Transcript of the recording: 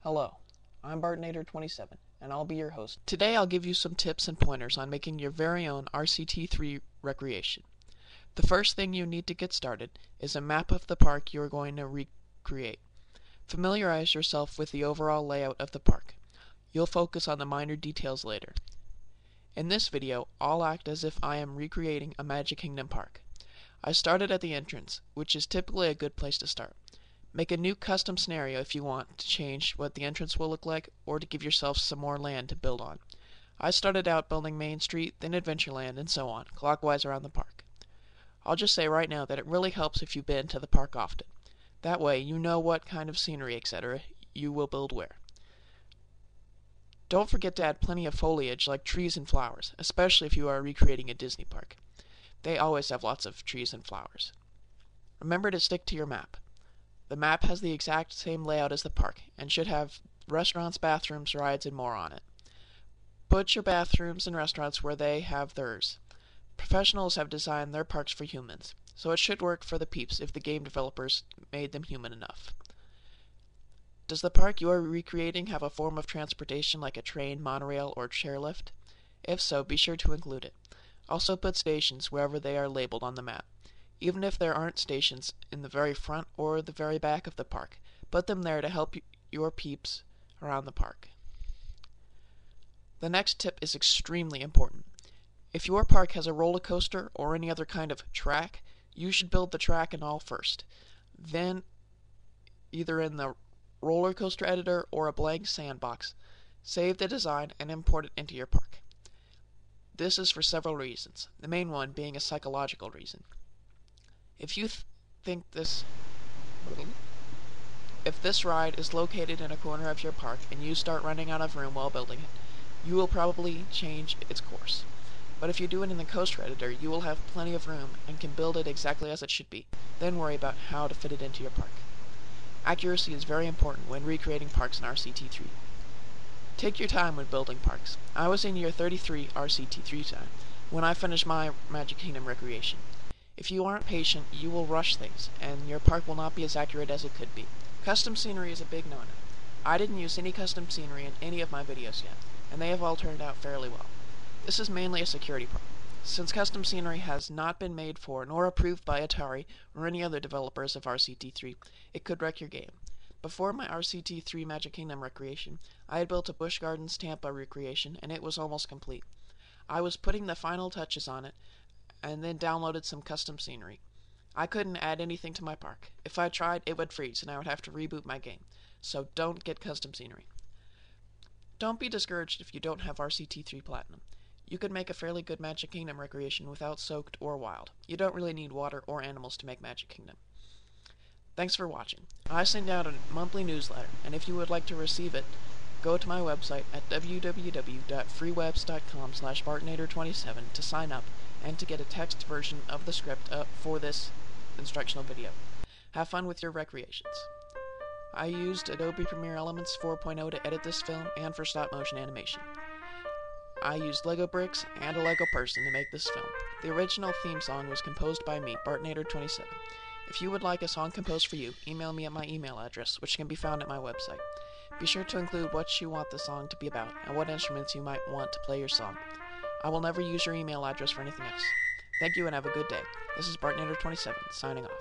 Hello, I'm RCT3, and I'll be your host. Today I'll give you some tips and pointers on making your very own RCT3 recreation. The first thing you need to get started is a map of the park you are going to recreate. Familiarize yourself with the overall layout of the park. You'll focus on the minor details later. In this video, I'll act as if I am recreating a Magic Kingdom park. I started at the entrance, which is typically a good place to start. Make a new custom scenario if you want to change what the entrance will look like or to give yourself some more land to build on. I started out building Main Street, then Adventureland, and so on, clockwise around the park. I'll just say right now that it really helps if you've been to the park often. That way you know what kind of scenery, etc. you will build where. Don't forget to add plenty of foliage like trees and flowers, especially if you are recreating a Disney park. They always have lots of trees and flowers. Remember to stick to your map. The map has the exact same layout as the park, and should have restaurants, bathrooms, rides, and more on it. Put your bathrooms and restaurants where they have theirs. Professionals have designed their parks for humans, so it should work for the peeps if the game developers made them human enough. Does the park you are recreating have a form of transportation like a train, monorail, or chairlift? If so, be sure to include it. Also put stations wherever they are labeled on the map. Even if there aren't stations in the very front or the very back of the park, put them there to help your peeps around the park. The next tip is extremely important. If your park has a roller coaster or any other kind of track, you should build the track and all first. Then, either in the roller coaster editor or a blank sandbox, save the design and import it into your park. This is for several reasons, the main one being a psychological reason. If you think this ride is located in a corner of your park and you start running out of room while building it, you will probably change its course. But if you do it in the coaster editor, you will have plenty of room and can build it exactly as it should be. Then worry about how to fit it into your park. Accuracy is very important when recreating parks in RCT3. Take your time when building parks. I was in year 33 RCT3 time when I finished my Magic Kingdom recreation. If you aren't patient, you will rush things, and your park will not be as accurate as it could be. Custom scenery is a big no-no. I didn't use any custom scenery in any of my videos yet, and they have all turned out fairly well. This is mainly a security problem. Since custom scenery has not been made for nor approved by Atari or any other developers of RCT3, it could wreck your game. Before my RCT3 Magic Kingdom recreation, I had built a Busch Gardens Tampa recreation, and it was almost complete. I was putting the final touches on it, and then downloaded some custom scenery. I couldn't add anything to my park. If I tried, it would freeze, and I would have to reboot my game. So don't get custom scenery. Don't be discouraged if you don't have RCT3 Platinum. You could make a fairly good Magic Kingdom recreation without Soaked or Wild. You don't really need water or animals to make Magic Kingdom. Thanks for watching. I send out a monthly newsletter, and if you would like to receive it, go to my website at www.freewebs.com/bartnator27 to sign up and to get a text version of the script for this instructional video. Have fun with your recreations. I used Adobe Premiere Elements 4.0 to edit this film and for stop-motion animation. I used Lego bricks and a Lego person to make this film. The original theme song was composed by me, bartnator27. If you would like a song composed for you, email me at my email address, which can be found at my website. Be sure to include what you want the song to be about and what instruments you might want to play your song. I will never use your email address for anything else. Thank you and have a good day. This is bartnator27 signing off.